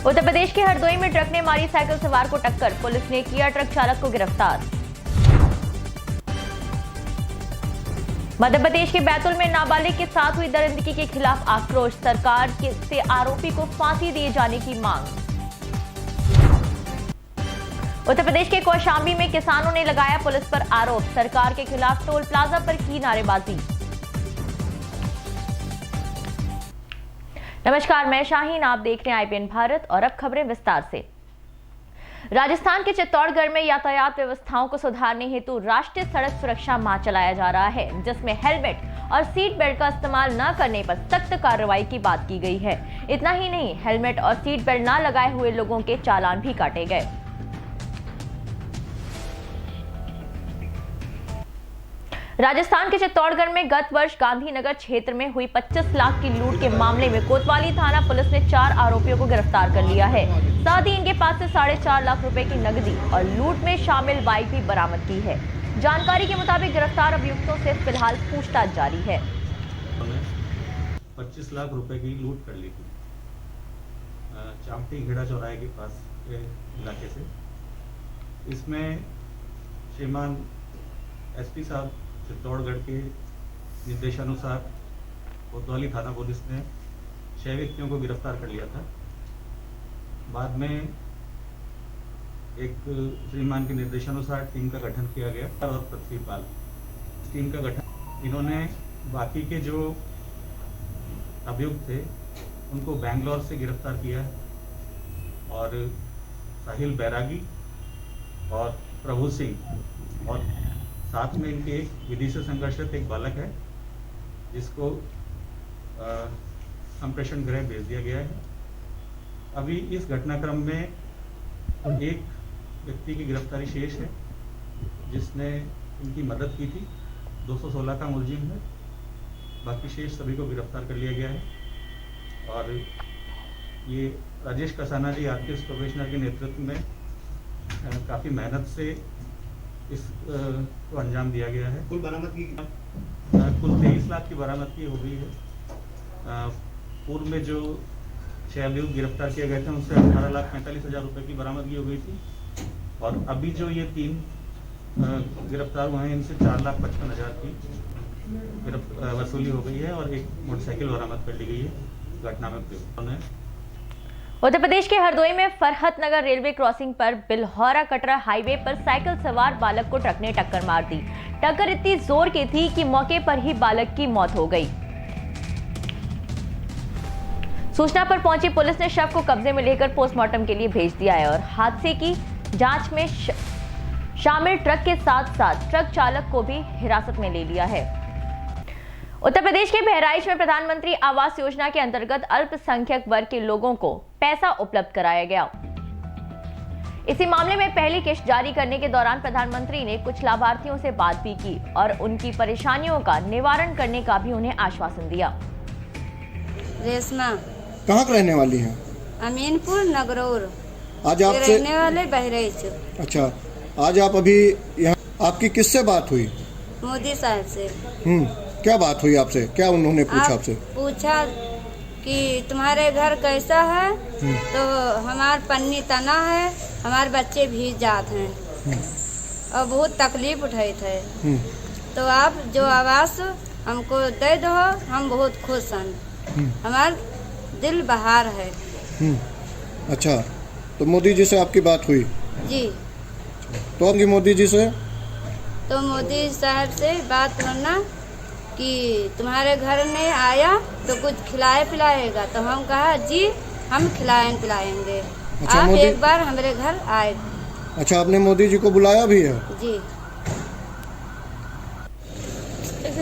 उत्तर प्रदेश के हरदोई में ट्रक ने मारी साइकिल सवार को टक्कर, पुलिस ने किया ट्रक चालक को गिरफ्तार। मध्य प्रदेश के बैतूल में नाबालिग के साथ हुई दरिंदगी के खिलाफ आक्रोश, सरकार से आरोपी को फांसी दिए जाने की मांग। उत्तर प्रदेश के कौशाम्बी में किसानों ने लगाया पुलिस पर आरोप, सरकार के खिलाफ टोल प्लाजा पर की नारेबाजी। नमस्कार, मैं शाहीन, आप देख रहे हैं आईपीएन भारत और अब खबरें विस्तार से। राजस्थान के चित्तौड़गढ़ में यातायात व्यवस्थाओं को सुधारने हेतु राष्ट्रीय सड़क सुरक्षा माह चलाया जा रहा है, जिसमें हेलमेट और सीट बेल्ट का इस्तेमाल न करने पर सख्त कार्रवाई की बात की गई है। इतना ही नहीं, हेलमेट और सीट बेल्ट न लगाए हुए लोगों के चालान भी काटे गए। राजस्थान के चित्तौड़गढ़ में गत वर्ष गांधीनगर क्षेत्र में हुई 25 लाख की लूट के मामले में कोतवाली थाना पुलिस ने 4 आरोपियों को गिरफ्तार कर लिया है। साथ ही इनके पास से 4.5 लाख रुपए की नकदी और लूट में शामिल बाइक भी बरामद की है। जानकारी के मुताबिक गिरफ्तार अभियुक्तों से फिलहाल पूछताछ जारी है। 25 लाख रुपए की लूट कर ली थी चामटी घेड़ा चौराहे के पास के इलाके से। इसमें श्रीमान एसपी साहब चित्तौड़गढ़ के निर्देशानुसार कोतवाली थाना पुलिस ने 6 व्यक्तियों को गिरफ्तार कर लिया था। बाद में एक श्रीमान के निर्देशानुसार टीम का गठन किया गया और पृथ्वीपाल टीम का गठन। इन्होंने बाकी के जो अभियुक्त थे उनको बेंगलोर से गिरफ्तार किया है और साहिल बैरागी और प्रभु सिंह और साथ में इनके एक विधि से संघर्षित एक बालक है जिसको संप्रेषण गृह भेज दिया गया है। अभी इस घटनाक्रम में एक व्यक्ति की गिरफ्तारी शेष है जिसने इनकी मदद की थी, 216 का मुलजिम है। बाकी शेष सभी को गिरफ्तार कर लिया गया है और ये राजेश कसाना जी आरपीएस प्रोबेशनर के नेतृत्व में काफ़ी मेहनत से इस को अंजाम दिया गया है। कुल बरामदगी कुल 23 लाख की बरामदगी हो गई है। पूर्व में जो 6 अभियुक्त गिरफ्तार किए गए थे उनसे 18,45,000 रुपए की बरामदगी हो गई थी और अभी जो ये 3 गिरफ्तार हुए हैं इनसे 4,55,000 की वसूली हो गई है और एक मोटरसाइकिल बरामद कर ली गई है घटना में प्रयुक्त है। उत्तर प्रदेश के हरदोई में फरहत नगर रेलवे क्रॉसिंग पर बिल्हौरा कटरा हाईवे पर साइकिल सवार बालक को ट्रक ने टक्कर मार दी। टक्कर इतनी जोर की थी कि मौके पर ही बालक की मौत हो गई। सूचना पर पहुंची पुलिस ने शव को कब्जे में लेकर पोस्टमार्टम के लिए भेज दिया है और हादसे की जांच में शामिल ट्रक के साथ साथ ट्रक चालक को भी हिरासत में ले लिया है। उत्तर प्रदेश के बहराइच में प्रधानमंत्री आवास योजना के अंतर्गत अल्पसंख्यक वर्ग के लोगों को पैसा उपलब्ध कराया गया। इसी मामले में पहली किश्त जारी करने के दौरान प्रधानमंत्री ने कुछ लाभार्थियों से बात भी की और उनकी परेशानियों का निवारण करने का भी उन्हें आश्वासन दिया। रेशमा कहाँ रहने वाली हैं? अमीनपुर नगरौर। आज आपसे रहने वाले बहराइच। अच्छा, आज आप अभी यहाँ आपकी किससे बात हुई? मोदी साहब से। क्या बात हुई आपसे? क्या उन्होंने पूछा आपसे? पूछा कि तुम्हारे घर कैसा है, तो हमार पन्नी तना है, हमारे बच्चे भी जात हैं और बहुत तकलीफ उठाए थे, तो आप जो आवास हमको दे दो, हम बहुत खुश हैं, हमार दिल बहार है। अच्छा, तो मोदी जी से आपकी बात हुई? जी। तो आपकी मोदी जी से? तो मोदी साहब से बात होना कि तुम्हारे घर में आया तो कुछ खिलाए पिलाएगा, तो हम कहा जी हम पिलाएंगे। अच्छा, आप एक बार हमारे घर आए। अच्छा, आपने मोदी जी को बुलाया भी है? जी।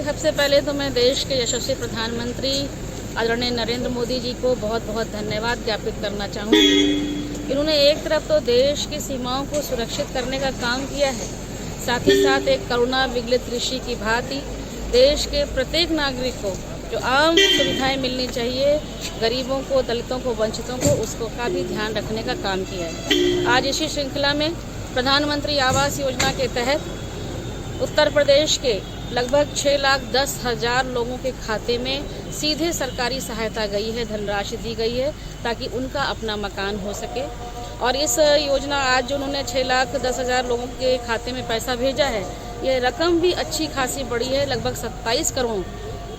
सबसे पहले तो मैं देश के यशस्वी प्रधानमंत्री आदरणीय नरेंद्र मोदी जी को बहुत बहुत धन्यवाद ज्ञापित करना चाहूँगी। इन्होंने एक तरफ तो देश की सीमाओं को सुरक्षित करने का काम किया है, साथ ही साथ एक करुणा विगलित ऋषि की भांति देश के प्रत्येक नागरिक को जो आम सुविधाएं मिलनी चाहिए, गरीबों को, दलितों को, वंचितों को, उसको का भी ध्यान रखने का काम किया है। आज इसी श्रृंखला में प्रधानमंत्री आवास योजना के तहत उत्तर प्रदेश के लगभग 6,10,000 लोगों के खाते में सीधे सरकारी सहायता गई है, धनराशि दी गई है ताकि उनका अपना मकान हो सके। और इस योजना आज जो उन्होंने 6,10,000 लोगों के खाते में पैसा भेजा है, ये रकम भी अच्छी खासी बड़ी है। लगभग 27 करोड़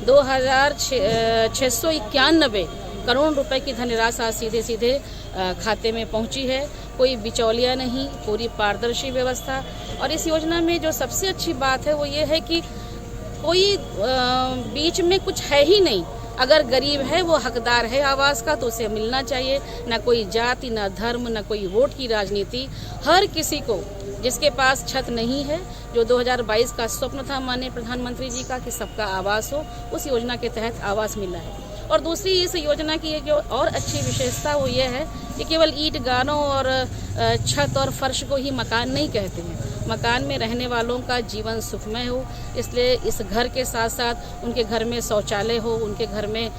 2,691 करोड़ रुपए की धनराशि आज सीधे सीधे खाते में पहुंची है। कोई बिचौलिया नहीं, पूरी पारदर्शी व्यवस्था। और इस योजना में जो सबसे अच्छी बात है वो ये है कि कोई बीच में कुछ है ही नहीं। अगर गरीब है, वो हकदार है आवास का, तो उसे मिलना चाहिए। ना कोई जाति, ना धर्म, ना कोई वोट की राजनीति। हर किसी को जिसके पास छत नहीं है, जो 2022 का स्वप्न था माननीय प्रधानमंत्री जी का कि सबका आवास हो, उस योजना के तहत आवास मिला है। और दूसरी इस योजना की एक जो और अच्छी विशेषता वो ये है कि केवल ईंट गारों और छत और फर्श को ही मकान नहीं कहते हैं। मकान में रहने वालों का जीवन सुखमय हो, इसलिए इस घर के साथ साथ उनके घर में शौचालय हो, उनके घर में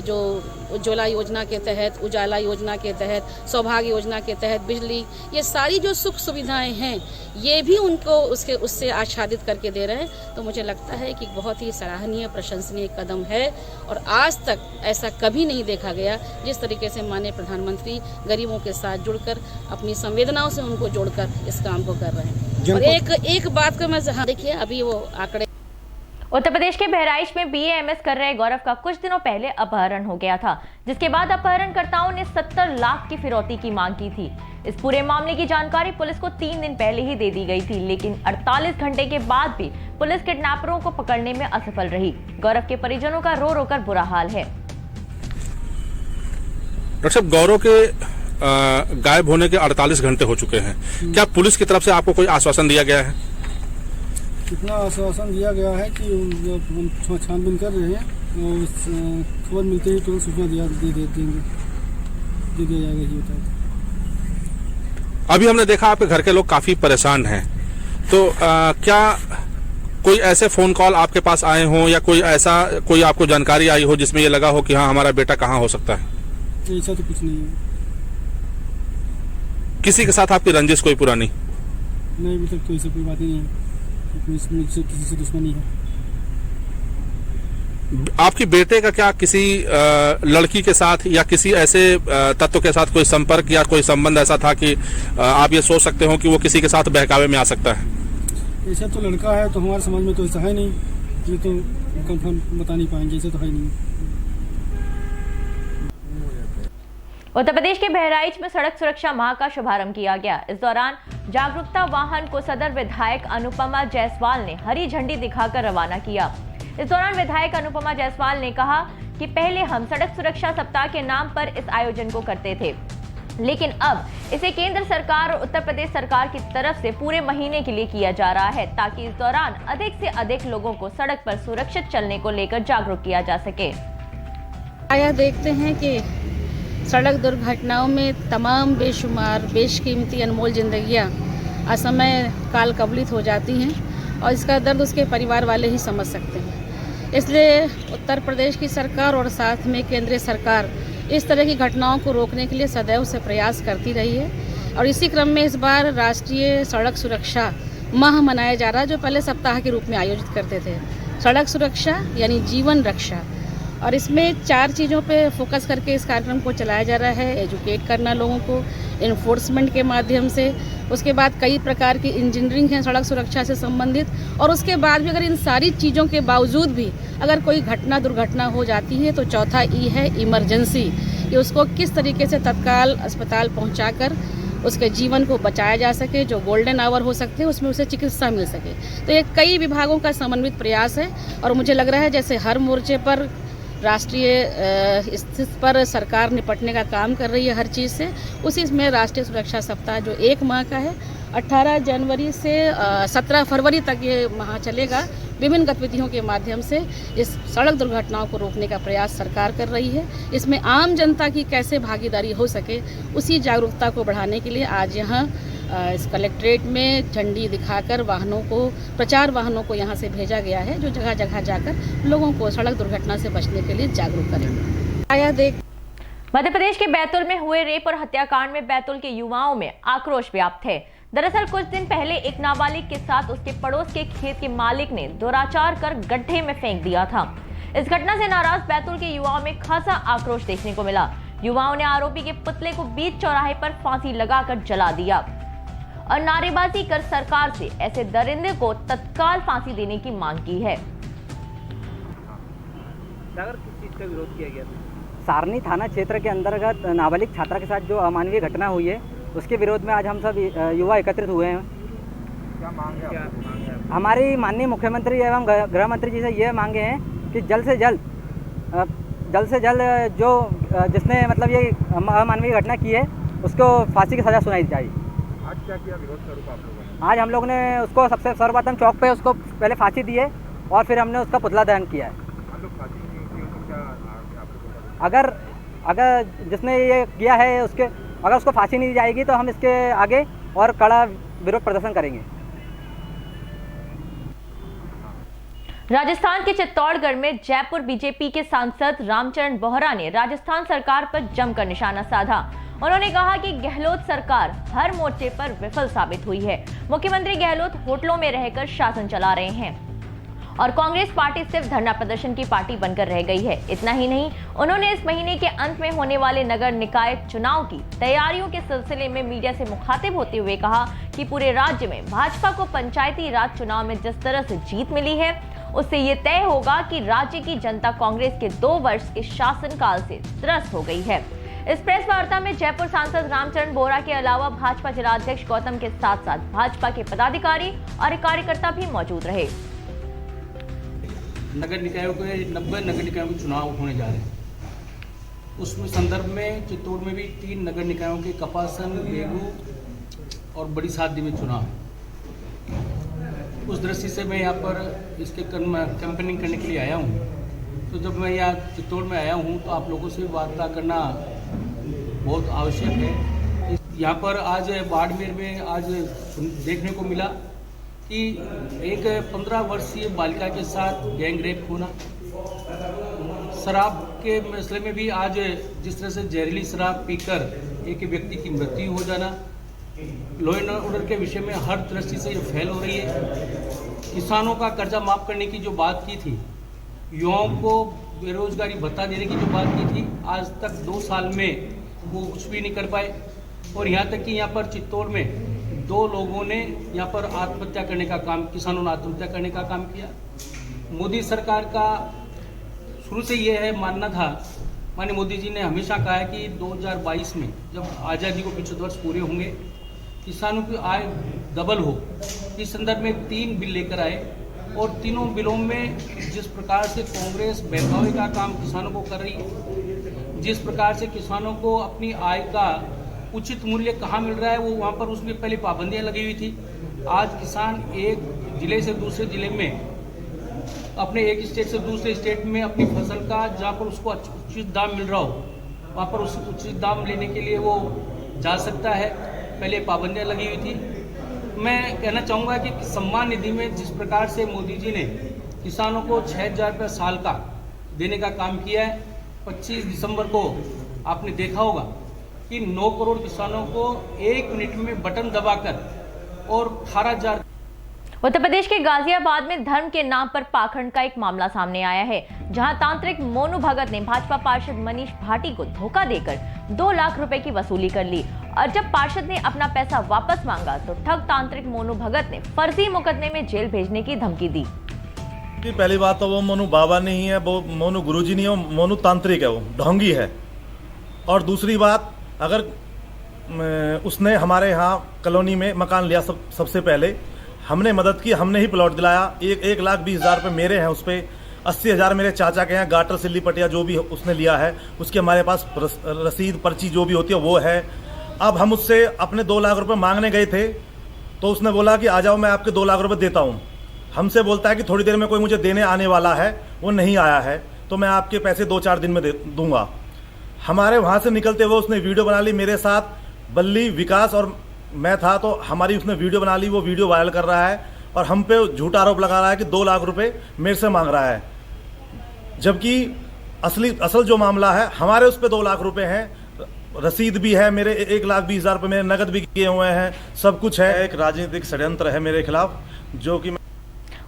जो उज्ज्वला योजना के तहत, उजाला योजना के तहत, सौभाग्य योजना के तहत बिजली, ये सारी जो सुख सुविधाएं हैं, ये भी उनको उससे आच्छादित करके दे रहे हैं। तो मुझे लगता है कि बहुत ही सराहनीय, प्रशंसनीय कदम है। और आज तक ऐसा कभी नहीं देखा गया जिस तरीके से माननीय प्रधानमंत्री गरीबों के साथ जुड़कर, अपनी संवेदनाओं से उनको जोड़कर इस काम को कर रहे हैं। और एक बात का मैं देखिए, अभी वो आंकड़े, उत्तर प्रदेश के बहराइच में BA-MS कर रहे गौरव का कुछ दिनों पहले अपहरण हो गया था, जिसके बाद अपहरणकर्ताओं ने 70 लाख की फिरौती की मांग की थी। इस पूरे मामले की जानकारी पुलिस को 3 दिन पहले ही दे दी गई थी, लेकिन 48 घंटे के बाद भी पुलिस किडनैपरों को पकड़ने में असफल रही। गौरव के परिजनों का रो रो कर बुरा हाल है। डॉक्टर साहब, गौरव के गायब होने के 48 घंटे हो चुके हैं। क्या पुलिस की तरफ से आपको कोई आश्वासन दिया गया है? कितना आश्वासन दिया गया है कि हम छानबीन कर रहे हैं और खबर मिलते ही तुरंत सूचना दे दिया जाएगा। ये बताया अभी हमने देखा आपके घर के लोग काफी परेशान हैं, तो क्या कोई ऐसे फोन कॉल आपके पास आए हों या कोई आपको जानकारी आई हो जिसमें ये लगा हो कि हाँ, हमारा बेटा कहाँ हो सकता है? ऐसा तो कुछ नहीं है। किसी के साथ आपकी रंजिश कोई पुरानी? नहीं, अभी तक तो ऐसी कोई बात ही नहीं है। किसी से दुश्मनी है। आपकी बेटे का क्या किसी लड़की के साथ या किसी ऐसे तत्व के साथ कोई संपर्क या कोई संबंध ऐसा था कि आप ये सोच सकते हो कि वो किसी के साथ बहकावे में आ सकता है? ऐसा तो लड़का है, तो हमारे समाज में तो ऐसा है नहीं। ये तो कंफर्म बता नहीं पाएंगे, ऐसा तो है नहीं। उत्तर प्रदेश के बहराइच में सड़क सुरक्षा माह का शुभारंभ किया गया। इस दौरान जागरूकता वाहन को सदर विधायक अनुपमा जायसवाल ने हरी झंडी दिखाकर रवाना किया। इस दौरान विधायक अनुपमा जायसवाल ने कहा कि पहले हम सड़क सुरक्षा सप्ताह के नाम पर इस आयोजन को करते थे, लेकिन अब इसे केंद्र सरकार और उत्तर प्रदेश सरकार की तरफ से पूरे महीने के लिए किया जा रहा है, ताकि इस दौरान अधिक से अधिक लोगों को सड़क पर सुरक्षित चलने को लेकर जागरूक किया जा सके। आया देखते हैं कि सड़क दुर्घटनाओं में तमाम बेशुमार बेशकीमती अनमोल जिंदगियां असमय काल कबलित हो जाती हैं, और इसका दर्द उसके परिवार वाले ही समझ सकते हैं। इसलिए उत्तर प्रदेश की सरकार और साथ में केंद्रीय सरकार इस तरह की घटनाओं को रोकने के लिए सदैव से प्रयास करती रही है। और इसी क्रम में इस बार राष्ट्रीय सड़क सुरक्षा माह मनाया जा रहा है, जो पहले सप्ताह के रूप में आयोजित करते थे। सड़क सुरक्षा यानी जीवन रक्षा, और इसमें 4 चीज़ों पे फोकस करके इस कार्यक्रम को चलाया जा रहा है। एजुकेट करना लोगों को इन्फोर्समेंट के माध्यम से, उसके बाद कई प्रकार की इंजीनियरिंग है सड़क सुरक्षा से संबंधित, और उसके बाद भी अगर इन सारी चीज़ों के बावजूद भी अगर कोई दुर्घटना हो जाती है तो चौथा ई है इमरजेंसी, कि उसको किस तरीके से तत्काल अस्पताल पहुंचाकर उसके जीवन को बचाया जा सके, जो गोल्डन आवर हो सकते हैं उसमें उसे चिकित्सा मिल सके। तो ये कई विभागों का समन्वित प्रयास है, और मुझे लग रहा है जैसे हर मोर्चे पर राष्ट्रीय स्थिति पर सरकार निपटने का काम कर रही है हर चीज़ से, उसी में राष्ट्रीय सुरक्षा सप्ताह जो 1 माह का है, 18 जनवरी से 17 फरवरी तक ये माह चलेगा। विभिन्न गतिविधियों के माध्यम से इस सड़क दुर्घटनाओं को रोकने का प्रयास सरकार कर रही है। इसमें आम जनता की कैसे भागीदारी हो सके, उसी जागरूकता को बढ़ाने के लिए आज यहाँ इस कलेक्ट्रेट में झंडी दिखाकर प्रचार वाहनों को यहाँ से भेजा गया है, जो जगह जगह जाकर लोगों को सड़क दुर्घटना से बचने के लिए जागरूक करेंगे। मध्य प्रदेश के बैतूल में हुए रेप और हत्याकांड में बैतूल के युवाओं में आक्रोश व्याप्त है। दरअसल कुछ दिन पहले एक नाबालिग के साथ उसके पड़ोस के खेत के मालिक ने दुराचार कर गड्ढे में फेंक दिया था। इस घटना से नाराज बैतूल के युवाओं में खासा आक्रोश देखने को मिला। युवाओं ने आरोपी के पुतले को बीच चौराहे पर फांसी लगाकर जला दिया और नारेबाजी कर सरकार से ऐसे दरिंदे को तत्काल फांसी देने की मांग की है। किस चीज का विरोध किया गया? सारनी थाना क्षेत्र के अंतर्गत नाबालिग छात्रा के साथ जो अमानवीय घटना हुई है उसके विरोध में आज हम सब युवा एकत्रित हुए हैं। क्या मांग है? हमारी माननीय मुख्यमंत्री एवं गृह मंत्री जी से ये मांगे हैं कि जल्द से जल्द जो जिसने मतलब ये अमानवीय घटना की है उसको फांसी की सज़ा सुनाई जाए। आज क्या किया विरोध स्वरूप आप लोगों ने? आज हम लोग ने उसको सबसे सर्वप्रथम चौक पे उसको पहले फांसी दी है और फिर हमने उसका पुतला दहन किया है। अगर जिसने ये किया है अगर उसको फांसी नहीं दी जाएगी तो हम इसके आगे और कड़ा विरोध प्रदर्शन करेंगे। राजस्थान के चित्तौड़गढ़ में जयपुर बीजेपी के सांसद रामचरण बोहरा ने राजस्थान सरकार पर जमकर निशाना साधा। उन्होंने कहा कि गहलोत सरकार हर मोर्चे पर विफल साबित हुई है। मुख्यमंत्री गहलोत होटलों में रहकर शासन चला रहे हैं और कांग्रेस पार्टी सिर्फ धरना प्रदर्शन की पार्टी बनकर रह गई है। इतना ही नहीं, उन्होंने इस महीने के अंत में होने वाले नगर निकाय चुनाव की तैयारियों के सिलसिले में मीडिया से मुखातिब होते हुए कहा कि पूरे राज्य में भाजपा को पंचायती राज चुनाव में जिस तरह से जीत मिली है उससे ये तय होगा कि राज्य की जनता कांग्रेस के 2 वर्ष के शासनकाल से त्रस्त हो गई है। इस प्रेस वार्ता में जयपुर सांसद रामचरण बोहरा के अलावा भाजपा जिलाध्यक्ष गौतम के साथ साथ भाजपा के पदाधिकारी और कार्यकर्ता भी मौजूद रहे। नगर निकायों के 90 नगर निकायों के चुनाव होने जा रहे हैं। उसमें संदर्भ में चित्तौड़ में भी 3 नगर निकायों के कपासन, बेगू और बड़ी सादी में चुनाव। उस दृष्टि से मैं यहाँ पर इसके कैंपेनिंग करने के लिए आया हूँ। तो जब मैं यहाँ चित्तौड़ में आया हूँ तो आप लोगों से वार्ता करना बहुत आवश्यक है। यहाँ पर आज बाड़मेर में आज देखने को मिला कि एक 15 वर्षीय बालिका के साथ गैंग रेप होना, शराब के मसले में भी आज जिस तरह से जहरीली शराब पीकर एक व्यक्ति की मृत्यु हो जाना, लॉ एंड ऑर्डर के विषय में हर दृष्टि से ये फेल हो रही है। किसानों का कर्जा माफ करने की जो बात की थी, युवाओं को बेरोजगारी भत्ता देने की जो बात की थी, आज तक 2 साल में वो कुछ भी नहीं कर पाए। और यहाँ तक कि यहाँ पर चित्तौड़ में 2 लोगों ने यहाँ पर आत्महत्या करने का काम, किसानों ने आत्महत्या करने का काम किया। मोदी सरकार का शुरू से ये है मानना था, माननीय मोदी जी ने हमेशा कहा है कि 2022 में जब आज़ादी को 75 वर्ष पूरे होंगे किसानों की आय डबल हो। इस संदर्भ में 3 बिल लेकर आए और तीनों बिलों में जिस प्रकार से कांग्रेस बहकावे का काम किसानों को कर रही है, जिस प्रकार से किसानों को अपनी आय का उचित मूल्य कहाँ मिल रहा है वो वहाँ पर उसमें पहले पाबंदियाँ लगी हुई थी। आज किसान एक जिले से दूसरे जिले में, अपने एक स्टेट से दूसरे स्टेट में अपनी फसल का जहाँ पर उसको उचित दाम मिल रहा हो वहाँ पर उस उचित दाम लेने के लिए वो जा सकता है। पहले पाबंदियाँ लगी हुई थी। मैं कहना चाहूँगा कि सम्मान निधि में जिस प्रकार से मोदी जी ने किसानों को 6,000 रुपये साल का देने का काम किया है, 25 दिसंबर को आपने देखा होगा कि 9 करोड़ किसानों को 1 मिनट में बटन दबाकर और 18,000। उत्तर प्रदेश के गाजियाबाद में धर्म के नाम पर पाखंड का एक मामला सामने आया है, जहां तांत्रिक मोनू भगत ने भाजपा पार्षद मनीष भाटी को धोखा देकर 2 लाख रुपए की वसूली कर ली और जब पार्षद ने अपना पैसा वापस मांगा तो ठग तांत्रिक मोनू भगत ने फर्जी मुकदमे में जेल भेजने की धमकी दी। पहली बात तो वो मोनू बाबा नहीं है, वो मोनू गुरुजी नहीं है, वो मोनू तांत्रिक है, वो ढोंगी है। और दूसरी बात, अगर उसने हमारे यहाँ कॉलोनी में मकान लिया सबसे पहले हमने मदद की, हमने ही प्लॉट दिलाया। 1,20,000 रुपये मेरे हैं, उस पर 80,000 मेरे चाचा के हैं, गाटर सिल्ली पटिया जो भी उसने लिया है उसके हमारे पास रसीद पर्ची जो भी होती है वो है। अब हम उससे अपने 2 लाख रुपए मांगने गए थे तो उसने बोला कि आ जाओ मैं आपके 2 लाख रुपए देता हूँ। हमसे बोलता है कि थोड़ी देर में कोई मुझे देने आने वाला है, वो नहीं आया है तो मैं आपके पैसे 2-4 दिन में दूंगा। हमारे वहाँ से निकलते हुए उसने वीडियो बना ली, मेरे साथ बल्ली, विकास और मैं था, तो हमारी उसने वीडियो बना ली। वो वीडियो वायरल कर रहा है और हम पे झूठा आरोप लगा रहा है कि 2 लाख रुपए मेरे से मांग रहा है, जबकि असल जो मामला है हमारे उस पे 2 लाख रुपए हैं। रसीद भी है, मेरे 1,20,000 रुपये मेरे नगद भी किए हुए हैं, सब कुछ है। एक राजनीतिक षड्यंत्र है मेरे खिलाफ, जो कि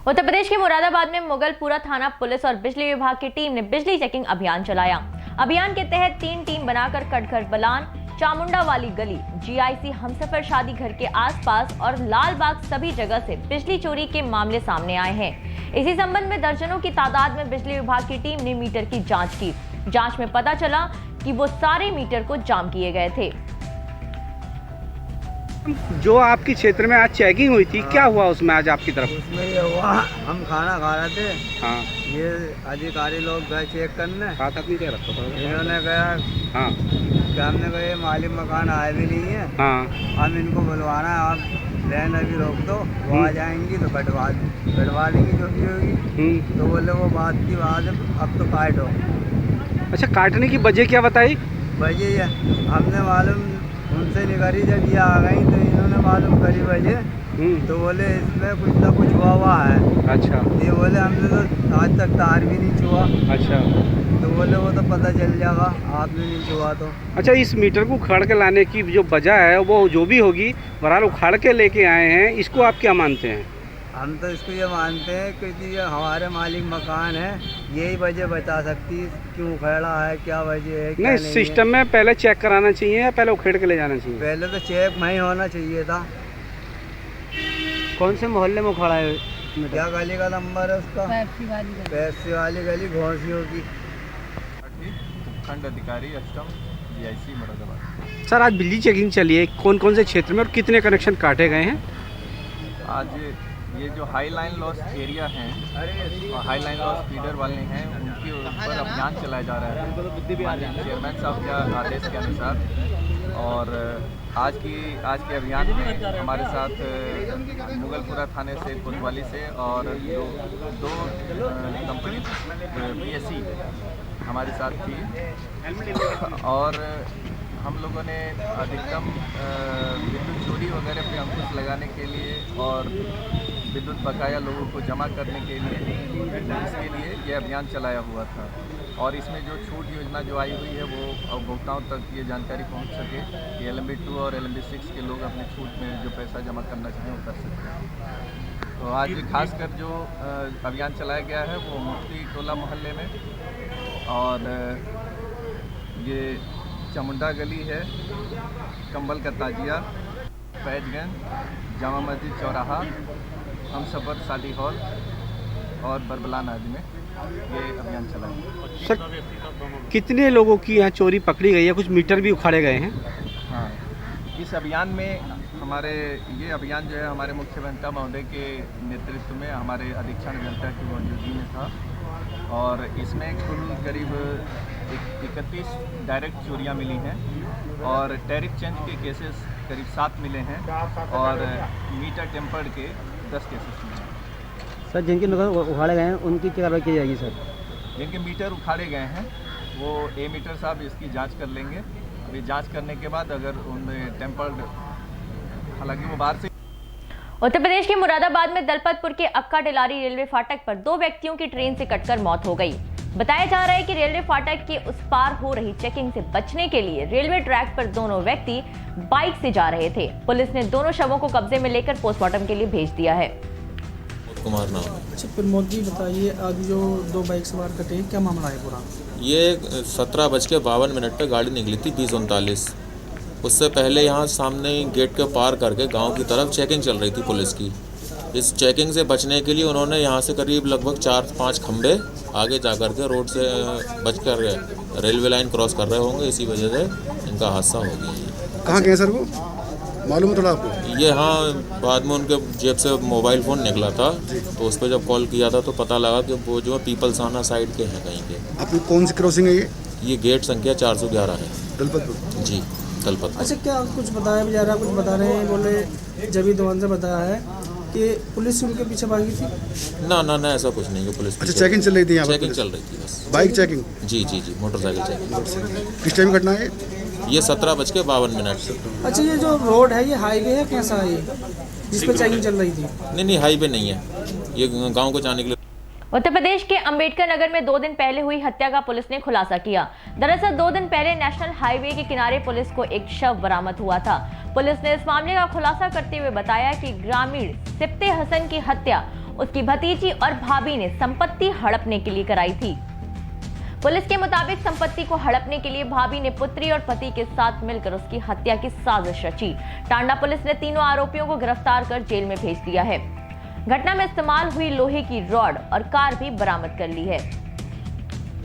उत्तर प्रदेश के मुरादाबाद में मुगलपुरा थाना पुलिस और बिजली विभाग की टीम ने बिजली चेकिंग अभियान चलाया। अभियान के तहत 3 टीम बनाकर कटघर बलान, चामुंडा वाली गली, जीआईसी हमसफर शादी घर के आसपास और लालबाग सभी जगह से बिजली चोरी के मामले सामने आए हैं। इसी संबंध में दर्जनों की तादाद में बिजली विभाग की टीम ने मीटर की जांच की। जांच में पता चला कि वो सारे मीटर को जाम किए गए थे। जो आपके क्षेत्र में आज चेकिंग हुई थी, क्या हुआ उसमें आज आपकी तरफ? उसमें ये हुआ, हम खाना खा रहे थे। हाँ। ये अधिकारी लोग गए चेक करने। हाथ अपनी क्या रखा था? इन्होंने कहा हाँ कि हमने कहा ये मालिक मकान आए भी नहीं है। हाँ। हम इनको बुलवाना है, आप लाइन अभी रोक दो, वो आ जाएंगी तो कटवा देंगी जो भी होगी। तो बोले वो बात की बात है, अब तो काटो। अच्छा, काटने की वजह क्या बताई? वजह हमने मालूम उनसे निकली, जब ये आ गई तो इन्होंने मालूम करी वजह। तो बोले इसमें कुछ ना कुछ हुआ है। अच्छा। ये बोले हमने तो आज तक तार भी नहीं छुआ। अच्छा। तो बोले वो तो पता चल जाएगा, आपने नहीं छुआ तो। अच्छा, इस मीटर को उखाड़ के लाने की जो वजह है वो जो भी होगी, बहरहाल उखाड़ के लेके आए हैं, इसको आप क्या मानते हैं? हम तो इसको ये मानते हैं कि ये हमारे मालिक मकान है, यही वजह बता सकती है क्यों उखेड़ा है, क्या वजह है। नहीं, सिस्टम में पहले चेक कराना चाहिए या पहले उखेड़ के ले जाना चाहिए? पहले तो चेक वहीं होना चाहिए था। कौन से मोहल्ले में उखाड़ा है? क्या गली का नंबर है उसका? पैसे वाली गली, घोंसियों की। खंड अधिकारी अष्टम जीआईसी मुरादाबाद। सर, आज बिजली चेकिंग चली है, कौन कौन से क्षेत्र में और कितने कनेक्शन काटे गए हैं? आज ये जो हाई लाइन लॉस एरिया हैं और हाई लाइन लॉस फीडर वाले हैं, उनके ऊपर अभियान चलाया जा रहा है माननीय चेयरमैन साहब के आदेश के अनुसार। और आज के अभियान में हमारे साथ मुगलपुरा थाने से, कोतवाली से और दो कंपनी PSC हमारे साथ थी। और हम लोगों ने अधिकतम विद्युत चोरी वगैरह पे अंकुश लगाने के लिए और विद्युत बकाया लोगों को जमा करने के लिए, इसके लिए ये अभियान चलाया हुआ था। और इसमें जो छूट योजना जो आई हुई है वो उपभोक्ताओं तक ये जानकारी पहुंच सके कि LMB 2 और LMB 6 के लोग अपने छूट में जो पैसा जमा करना चाहें वो कर सकते हैं। तो आज खासकर जो अभियान चलाया गया है वो मुफ्ती टोला मोहल्ले में, और ये चामुंडा गली है, कंबल का ताजिया, फैजगंज, जामा मस्जिद चौराहा, हमसफर शादी हॉल और बरबलान आदि में ये अभियान चला है। सर, कितने लोगों की यहाँ चोरी पकड़ी गई है? कुछ मीटर भी उखाड़े गए हैं? हाँ, इस अभियान में ये अभियान जो है हमारे मुख्य अभियंता महोदय के नेतृत्व में हमारे अधीक्षण अभियंता की मौजूदगी में था। और इसमें कुल करीब 31 डायरेक्ट चोरियाँ मिली हैं और टैरिफ चेंज के केसेस करीब 7 मिले हैं और मीटर टेम्पर्ड के 10 केसेस मिले हैं। सर, जिनके मीटर उखाड़े गए हैं उनकी क्या कार्रवाई की जाएगी? सर, जिनके मीटर उखाड़े गए हैं वो मीटर साहब इसकी जांच कर लेंगे। अभी जांच करने के बाद अगर उनमें टेम्पर्ड, हालांकि वो बाहर से। उत्तर प्रदेश के मुरादाबाद में दलपतपुर के अक्का टेलारी रेलवे फाटक पर 2 व्यक्तियों की ट्रेन से कटकर मौत हो गई। बताया जा रहा है कि रेलवे फाटक के उस पार हो रही चेकिंग से बचने के लिए रेलवे ट्रैक पर दोनों व्यक्ति बाइक से जा रहे थे। पुलिस ने दोनों शवों को कब्जे में लेकर पोस्टमार्टम के लिए भेज दिया है। कुमार नाम। अच्छा, प्रमोद जी बताइए, आज जो 2 बाइक सवार कटे, क्या मामला है पूरा? ये 17:52 पे गाड़ी निकली थी 20:39। उससे पहले यहाँ सामने गेट के पार करके गांव की तरफ चेकिंग चल रही थी पुलिस की। इस चेकिंग से बचने के लिए उन्होंने यहाँ से करीब लगभग 4-5 खंबे आगे जा कर के रोड से बचकर रेलवे लाइन क्रॉस कर रहे होंगे, इसी वजह से इनका हादसा हो गया। कहाँ गए सर वो, मालूम है थोड़ा आपको? ये हाँ, बाद में उनके जेब से मोबाइल फ़ोन निकला था, तो उस पर जब कॉल किया था तो पता लगा कि वो जो पीपलसाना साइड के हैं कहीं के। आपकी कौन सी क्रॉसिंग है ये गेट संख्या 411 है, दलपतपुर। जी, दलपतपुर। अच्छा, क्या कुछ बताया भी जा रहा है? कुछ बता रहे हैं, बोले जबी दवान से बताया है कि पुलिस उनके पीछे भागी थी। ना ऐसा कुछ नहीं है। पुलिस अच्छा, चेकिंग चल रही थी यहाँ? चेकिंग चल रही थी बस। Bike checking? जी, मोटरसाइकिल चेकिंग। किस टाइम घटना है ये? 17:52। अच्छा, ये जो रोड है ये हाईवे है, कैसा है ये जिस पर चेकिंग चल रही थी? नहीं, हाईवे नहीं है, ये गाँव को जाने के लिए। उत्तर प्रदेश के अंबेडकर नगर में 2 दिन पहले हुई हत्या का पुलिस ने खुलासा किया। दरअसल 2 दिन पहले नेशनल हाईवे के किनारे पुलिस को एक शव बरामद हुआ था। पुलिस ने इस मामले का खुलासा करते हुए बताया कि ग्रामीण सिप्ते हसन की हत्या उसकी भतीजी और भाभी ने संपत्ति हड़पने के लिए कराई थी। पुलिस के मुताबिक संपत्ति को हड़पने के लिए भाभी ने पुत्री और पति के साथ मिलकर उसकी हत्या की साजिश रची। टांडा पुलिस ने तीनों आरोपियों को गिरफ्तार कर जेल में भेज दिया है। घटना में इस्तेमाल हुई लोहे की रॉड और कार भी बरामद कर ली है।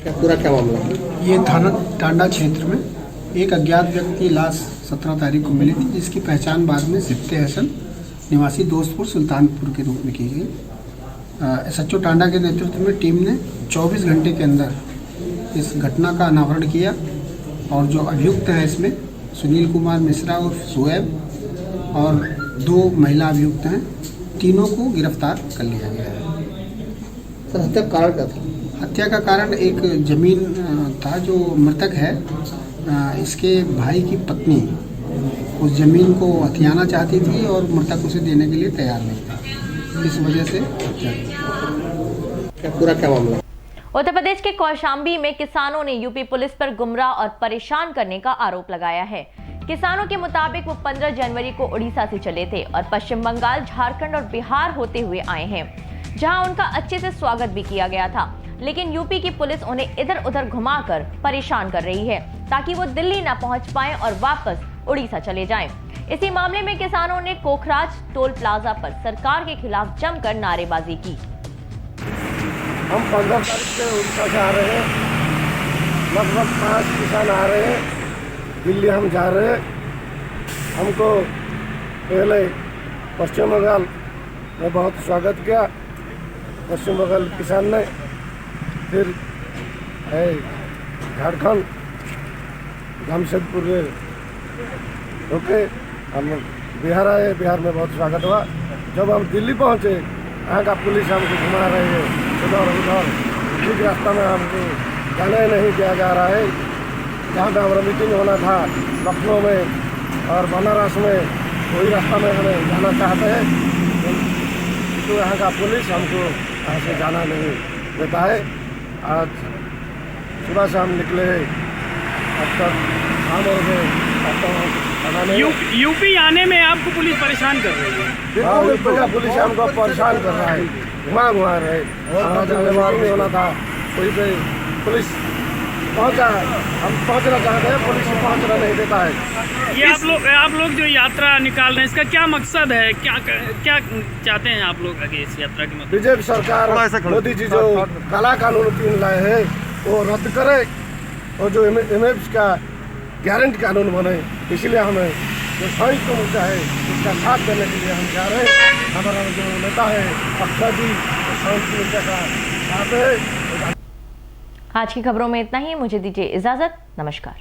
क्या मामला? ये थाना टांडा क्षेत्र में एक अज्ञात व्यक्ति लाश 17 तारीख को मिली थी, जिसकी पहचान बाद में सिप्ते हसन निवासी दोस्तपुर सुल्तानपुर के रूप में की गई। एसएचओ टांडा के नेतृत्व में टीम ने 24 घंटे के अंदर इस घटना का अनावरण किया और जो अभियुक्त हैं इसमें सुनील कुमार मिश्रा और शोएब और 2 महिला अभियुक्त हैं, तीनों को गिरफ्तार कर लिया गया है। सर, हत्या का कारण क्या था? हत्या का कारण एक जमीन था। जो मृतक है इसके भाई की पत्नी उस जमीन को हथियाना चाहती थी और मृतक उसे देने के लिए तैयार नहीं था, इस वजह से हत्या की। क्या मामला? उत्तर प्रदेश के कौशाम्बी में किसानों ने यूपी पुलिस पर गुमराह और परेशान करने का आरोप लगाया है। किसानों के मुताबिक वो 15 जनवरी को उड़ीसा से चले थे और पश्चिम बंगाल, झारखंड और बिहार होते हुए आए हैं, जहां उनका अच्छे से स्वागत भी किया गया था। लेकिन यूपी की पुलिस उन्हें इधर उधर घुमाकर परेशान कर रही है ताकि वो दिल्ली न पहुंच पाएं और वापस उड़ीसा चले जाएं। इसी मामले में किसानों ने कोखराज टोल प्लाजा पर सरकार के खिलाफ जमकर नारेबाजी की। हम 15 तारीख से उड़ीसा से आ रहे हैं, लगभग 5 किसान आ रहे हैं, दिल्ली हम जा रहे हैं। हमको पहले पश्चिम बंगाल में बहुत स्वागत किया पश्चिम बंगाल किसान ने, फिर झारखंड जमशेदपुर में रुके, हम बिहार आए, बिहार में बहुत स्वागत हुआ। जब हम दिल्ली पहुँचे, यहाँ का पुलिस हमको घुमा रहे है उधर उधर, ठीक रास्ता में हमको जाने नहीं दिया जा रहा है। जहाँ पे हमारा मीटिंग होना था लखनऊ में और बनारस में, वही रास्ता में हमें जाना चाहते हैं, तो यहाँ का पुलिस हमको यहाँ से जाना नहीं देता है। आज सुबह से हम निकले, अब तक शाम हो गए। यूपी आने में आपको पुलिस परेशान कर रही है? हाँ, यूपी का पुलिस हमको परेशान कर रहा है, घुमा रहे। हमारा जहाँ मीटिंग होना था वहीं पे पुलिस पहुंचा है, हम पहुंचना चाहते हैं, पुलिस पहुंचना नहीं देता है। ये आप लोग जो यात्रा निकाल रहे हैं, इसका क्या मकसद है? क्या चाहते हैं आप लोग आगे इस यात्रा के? बीजेपी सरकार, मोदी जी जो काला कानून 3 लाए हैं वो रद्द करे और जो एमएफ का गारंटी कानून बने, इसलिए हमें जो संयुक्त मुद्दा है उसका साथ देने के लिए हम जा रहे हैं। हमारा जो नेता है अक्षय जी संयुक्त मुद्दा का साथ है। आज की खबरों में इतना ही। मुझे दीजिए इजाजत। नमस्कार।